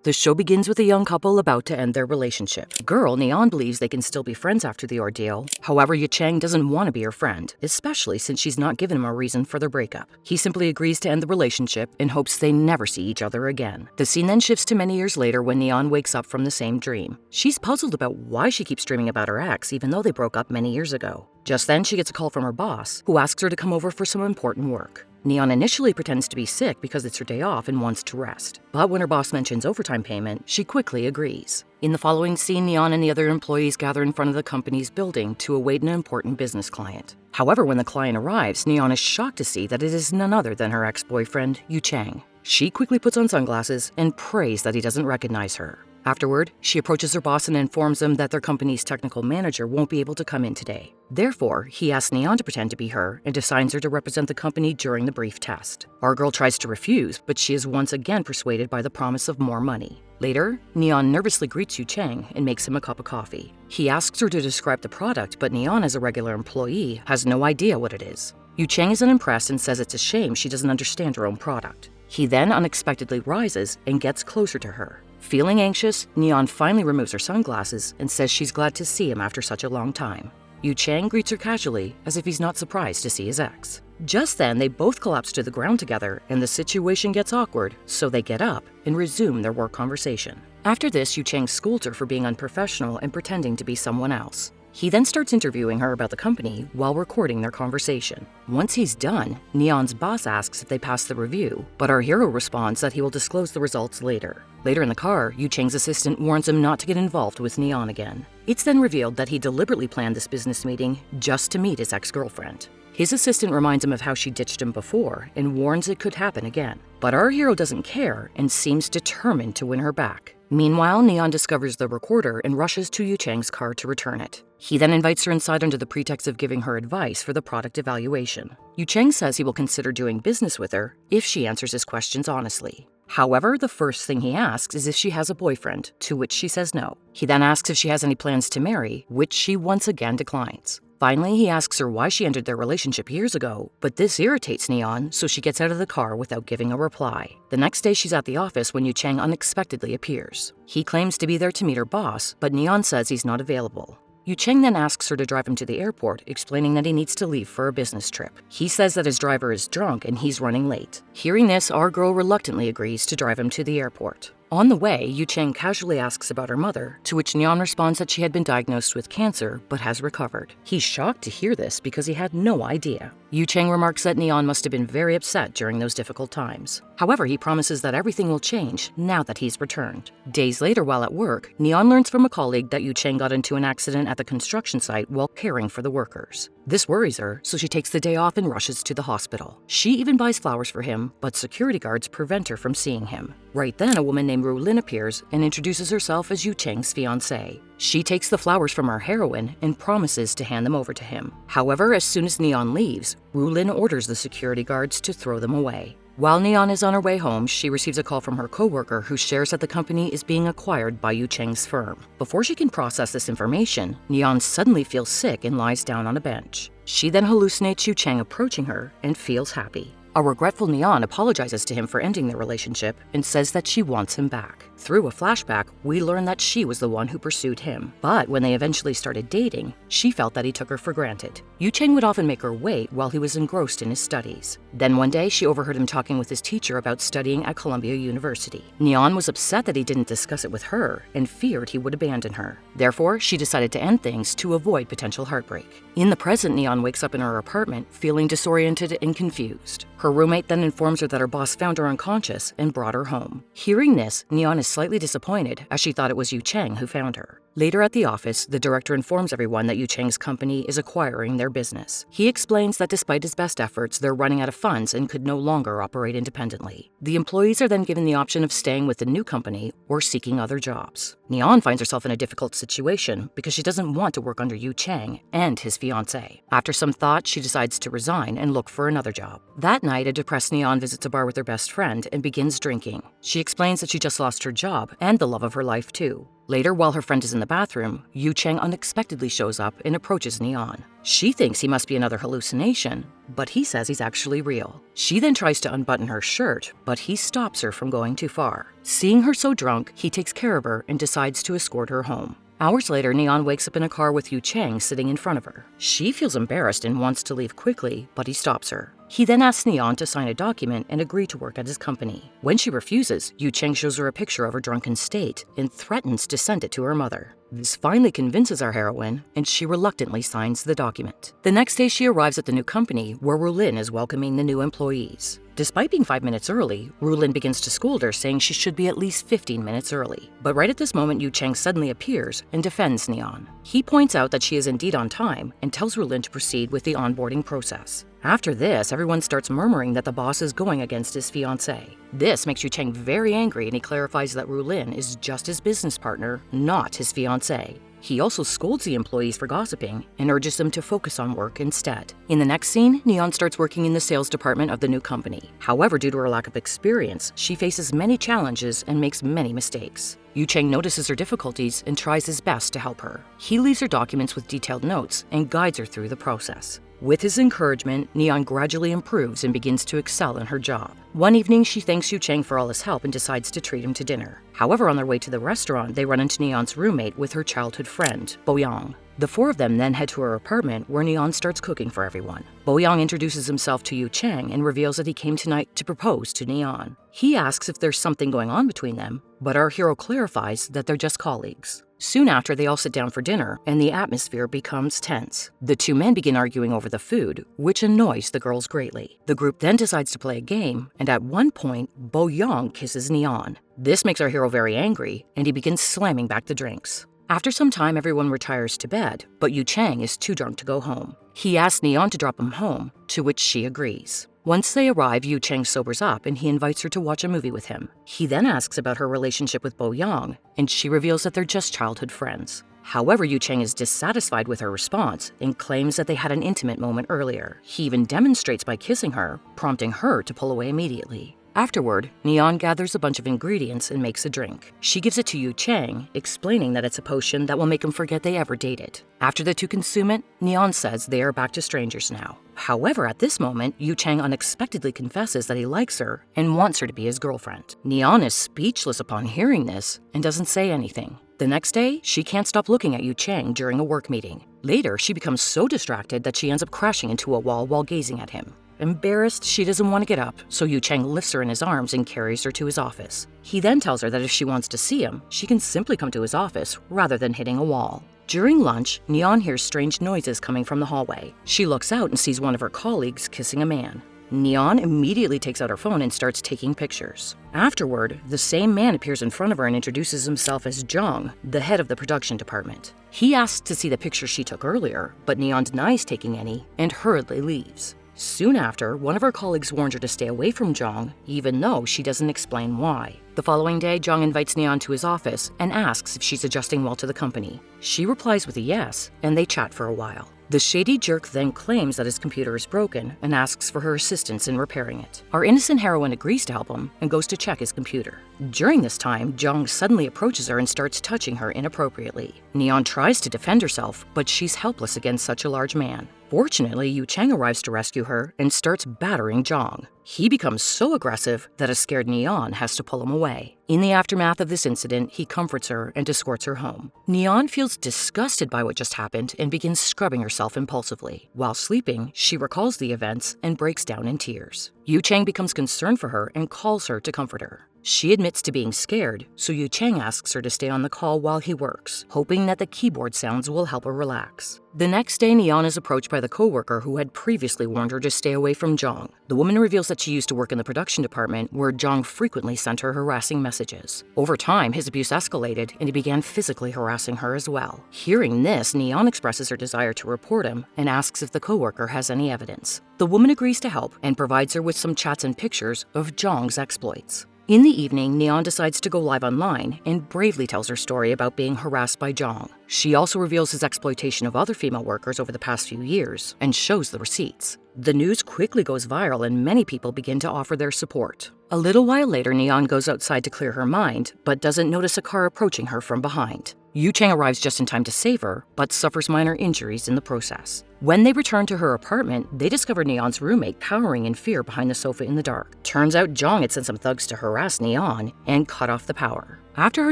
The show begins with a young couple about to end their relationship. The girl, Neon, believes they can still be friends after the ordeal. However, Yu Chang doesn't want to be her friend, especially since she's not given him a reason for their breakup. He simply agrees to end the relationship in hopes they never see each other again. The scene then shifts to many years later when Neon wakes up from the same dream. She's puzzled about why she keeps dreaming about her ex even though they broke up many years ago. Just then, she gets a call from her boss, who asks her to come over for some important work. Neon initially pretends to be sick because it's her day off and wants to rest. But when her boss mentions overtime payment, she quickly agrees. In the following scene, Neon and the other employees gather in front of the company's building to await an important business client. However, when the client arrives, Neon is shocked to see that it is none other than her ex-boyfriend, Yu Chang. She quickly puts on sunglasses and prays that he doesn't recognize her. Afterward, she approaches her boss and informs him that their company's technical manager won't be able to come in today. Therefore, he asks Neon to pretend to be her and assigns her to represent the company during the brief test. Our girl tries to refuse, but she is once again persuaded by the promise of more money. Later, Neon nervously greets Yu Chang and makes him a cup of coffee. He asks her to describe the product, but Neon, as a regular employee, has no idea what it is. Yu Chang is unimpressed and says it's a shame she doesn't understand her own product. He then unexpectedly rises and gets closer to her. Feeling anxious, Neon finally removes her sunglasses and says she's glad to see him after such a long time. Yu Chang greets her casually, as if he's not surprised to see his ex. Just then, they both collapse to the ground together and the situation gets awkward, so they get up and resume their work conversation. After this, Yu Chang scolds her for being unprofessional and pretending to be someone else. He then starts interviewing her about the company while recording their conversation. Once he's done, Neon's boss asks if they passed the review, but our hero responds that he will disclose the results later. Later in the car, Yu Chang's assistant warns him not to get involved with Neon again. It's then revealed that he deliberately planned this business meeting just to meet his ex-girlfriend. His assistant reminds him of how she ditched him before and warns it could happen again. But our hero doesn't care and seems determined to win her back. Meanwhile, Neon discovers the recorder and rushes to Yu Chang's car to return it. He then invites her inside under the pretext of giving her advice for the product evaluation. Yu Chang says he will consider doing business with her if she answers his questions honestly. However, the first thing he asks is if she has a boyfriend, to which she says no. He then asks if she has any plans to marry, which she once again declines. Finally, he asks her why she ended their relationship years ago, but this irritates Neon, so she gets out of the car without giving a reply. The next day, she's at the office when Yu Chang unexpectedly appears. He claims to be there to meet her boss, but Neon says he's not available. Yu Chang then asks her to drive him to the airport, explaining that he needs to leave for a business trip. He says that his driver is drunk and he's running late. Hearing this, our girl reluctantly agrees to drive him to the airport. On the way, Yu Chang casually asks about her mother, to which Neon responds that she had been diagnosed with cancer but has recovered. He's shocked to hear this because he had no idea. Yu Chang remarks that Neon must have been very upset during those difficult times. However, he promises that everything will change now that he's returned. Days later, while at work, Neon learns from a colleague that Yu Chang got into an accident at the construction site while caring for the workers. This worries her, so she takes the day off and rushes to the hospital. She even buys flowers for him, but security guards prevent her from seeing him. Right then, a woman named Ru Lin appears and introduces herself as Yu Chang's fiancée. She takes the flowers from our heroine and promises to hand them over to him. However, as soon as Neon leaves, Ru Lin orders the security guards to throw them away. While Neon is on her way home, she receives a call from her coworker who shares that the company is being acquired by Yu Chang's firm. Before she can process this information, Neon suddenly feels sick and lies down on a bench. She then hallucinates Yu Chang approaching her and feels happy. A regretful Neon apologizes to him for ending their relationship and says that she wants him back. Through a flashback, we learn that she was the one who pursued him. But when they eventually started dating, she felt that he took her for granted. Yu Chang would often make her wait while he was engrossed in his studies. Then one day, she overheard him talking with his teacher about studying at Columbia University. Neon was upset that he didn't discuss it with her and feared he would abandon her. Therefore, she decided to end things to avoid potential heartbreak. In the present, Neon wakes up in her apartment feeling disoriented and confused. Her roommate then informs her that her boss found her unconscious and brought her home. Hearing this, Neon is slightly disappointed as she thought it was Yu Chang who found her. Later at the office, the director informs everyone that Yu Chang's company is acquiring their business. He explains that despite his best efforts, they're running out of funds and could no longer operate independently. The employees are then given the option of staying with the new company or seeking other jobs. Neon finds herself in a difficult situation because she doesn't want to work under Yu Chang and his fiancée. After some thought, she decides to resign and look for another job. That night, a depressed Neon visits a bar with her best friend and begins drinking. She explains that she just lost her job and the love of her life too. Later, while her friend is in the bathroom, Yu Cheng unexpectedly shows up and approaches Neon. She thinks he must be another hallucination, but he says he's actually real. She then tries to unbutton her shirt, but he stops her from going too far. Seeing her so drunk, he takes care of her and decides to escort her home. Hours later, Neon wakes up in a car with Yu Cheng sitting in front of her. She feels embarrassed and wants to leave quickly, but he stops her. He then asks Neon to sign a document and agree to work at his company. When she refuses, Yu Cheng shows her a picture of her drunken state and threatens to send it to her mother. This finally convinces our heroine, and she reluctantly signs the document. The next day, she arrives at the new company, where Rulin is welcoming the new employees. Despite being 5 minutes early, Rulin begins to scold her, saying she should be at least 15 minutes early. But right at this moment, Yu Cheng suddenly appears and defends Neon. He points out that she is indeed on time and tells Rulin to proceed with the onboarding process. After this, everyone starts murmuring that the boss is going against his fiancée. This makes Yu Cheng very angry, and he clarifies that Rulin is just his business partner, not his fiancée. He also scolds the employees for gossiping and urges them to focus on work instead. In the next scene, Neon starts working in the sales department of the new company. However, due to her lack of experience, she faces many challenges and makes many mistakes. Yu Cheng notices her difficulties and tries his best to help her. He leaves her documents with detailed notes and guides her through the process. With his encouragement, Neon gradually improves and begins to excel in her job. One evening, she thanks Yu Cheng for all his help and decides to treat him to dinner. However, on their way to the restaurant, they run into Neon's roommate with her childhood friend, Boyang. The four of them then head to her apartment, where Neon starts cooking for everyone. Boyang introduces himself to Yu Cheng and reveals that he came tonight to propose to Neon. He asks if there's something going on between them, but our hero clarifies that they're just colleagues. Soon after, they all sit down for dinner, and the atmosphere becomes tense. The two men begin arguing over the food, which annoys the girls greatly. The group then decides to play a game, and at one point, Boyang kisses Neon. This makes our hero very angry, and he begins slamming back the drinks. After some time, everyone retires to bed, but Yu Cheng is too drunk to go home. He asks Neon to drop him home, to which she agrees. Once they arrive, Yu Cheng sobers up and he invites her to watch a movie with him. He then asks about her relationship with Boyang, and she reveals that they're just childhood friends. However, Yu Cheng is dissatisfied with her response and claims that they had an intimate moment earlier. He even demonstrates by kissing her, prompting her to pull away immediately. Afterward, Neon gathers a bunch of ingredients and makes a drink. She gives it to Yu Cheng, explaining that it's a potion that will make him forget they ever dated. After the two consume it, Neon says they are back to strangers now. However, at this moment, Yu Cheng unexpectedly confesses that he likes her and wants her to be his girlfriend. Neon is speechless upon hearing this and doesn't say anything. The next day, she can't stop looking at Yu Cheng during a work meeting. Later, she becomes so distracted that she ends up crashing into a wall while gazing at him. Embarrassed, she doesn't want to get up, so Yu Cheng lifts her in his arms and carries her to his office. He then tells her that if she wants to see him, she can simply come to his office rather than hitting a wall. During lunch, Neon hears strange noises coming from the hallway. She looks out and sees one of her colleagues kissing a man. Neon immediately takes out her phone and starts taking pictures. Afterward, the same man appears in front of her and introduces himself as Zhang, the head of the production department. He asks to see the picture she took earlier, but Neon denies taking any and hurriedly leaves. Soon after, one of her colleagues warns her to stay away from Zhang, even though she doesn't explain why. The following day, Zhang invites Neon to his office and asks if she's adjusting well to the company. She replies with a yes, and they chat for a while. The shady jerk then claims that his computer is broken and asks for her assistance in repairing it. Our innocent heroine agrees to help him and goes to check his computer. During this time, Zhang suddenly approaches her and starts touching her inappropriately. Neon tries to defend herself, but she's helpless against such a large man. Fortunately, Yu Cheng arrives to rescue her and starts battering Zhang. He becomes so aggressive that a scared Neon has to pull him away. In the aftermath of this incident, he comforts her and escorts her home. Neon feels disgusted by what just happened and begins scrubbing herself impulsively. While sleeping, she recalls the events and breaks down in tears. Yu Cheng becomes concerned for her and calls her to comfort her. She admits to being scared, so Yu Cheng asks her to stay on the call while he works, hoping that the keyboard sounds will help her relax. The next day, Neon is approached by the co-worker who had previously warned her to stay away from Zhang. The woman reveals that she used to work in the production department, where Zhang frequently sent her harassing messages. Over time, his abuse escalated, and he began physically harassing her as well. Hearing this, Neon expresses her desire to report him and asks if the co-worker has any evidence. The woman agrees to help and provides her with some chats and pictures of Zhang's exploits. In the evening, Neon decides to go live online and bravely tells her story about being harassed by Jong. She also reveals his exploitation of other female workers over the past few years and shows the receipts. The news quickly goes viral and many people begin to offer their support. A little while later, Neon goes outside to clear her mind, but doesn't notice a car approaching her from behind. Yu Chang arrives just in time to save her, but suffers minor injuries in the process. When they return to her apartment, they discover Neon's roommate cowering in fear behind the sofa in the dark. Turns out Jong had sent some thugs to harass Neon and cut off the power. After her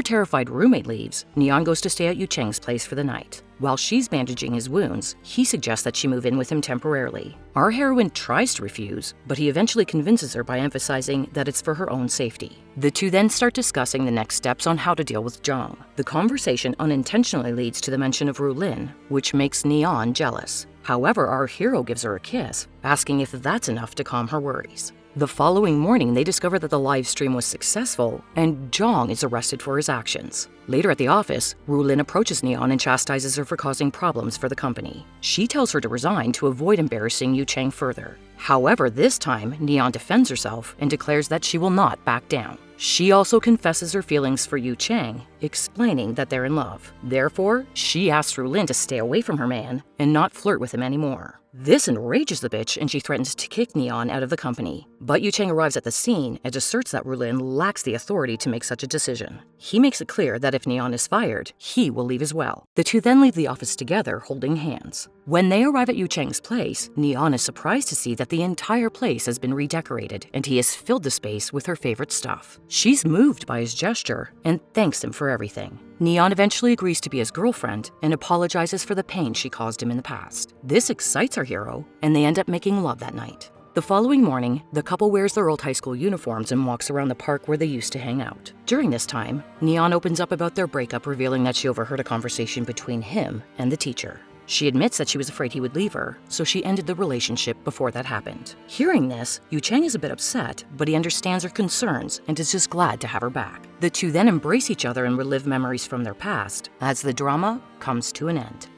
terrified roommate leaves, Neon goes to stay at Yu Chang's place for the night. While she's bandaging his wounds, he suggests that she move in with him temporarily. Our heroine tries to refuse, but he eventually convinces her by emphasizing that it's for her own safety. The two then start discussing the next steps on how to deal with Jong. The conversation unintentionally leads to the mention of Rulin, which makes Neon jealous. However, our hero gives her a kiss, asking if that's enough to calm her worries. The following morning, they discover that the live stream was successful, and Jong is arrested for his actions. Later at the office, Rulin approaches Neon and chastises her for causing problems for the company. She tells her to resign to avoid embarrassing Yu Chang further. However, this time, Neon defends herself and declares that she will not back down. She also confesses her feelings for Yu Chang, explaining that they're in love. Therefore, she asks Rulin to stay away from her man and not flirt with him anymore. This enrages the bitch and she threatens to kick Neon out of the company. But Yu Chang arrives at the scene and asserts that Rulin lacks the authority to make such a decision. He makes it clear that if Neon is fired, he will leave as well. The two then leave the office together, holding hands. When they arrive at Yu Chang's place, Neon is surprised to see that the entire place has been redecorated and he has filled the space with her favorite stuff. She's moved by his gesture and thanks him for everything. Neon eventually agrees to be his girlfriend and apologizes for the pain she caused him in the past. This excites our hero, and they end up making love that night. The following morning, the couple wears their old high school uniforms and walks around the park where they used to hang out. During this time, Neon opens up about their breakup, revealing that she overheard a conversation between him and the teacher. She admits that she was afraid he would leave her, so she ended the relationship before that happened. Hearing this, Yu Chang is a bit upset, but he understands her concerns and is just glad to have her back. The two then embrace each other and relive memories from their past as the drama comes to an end.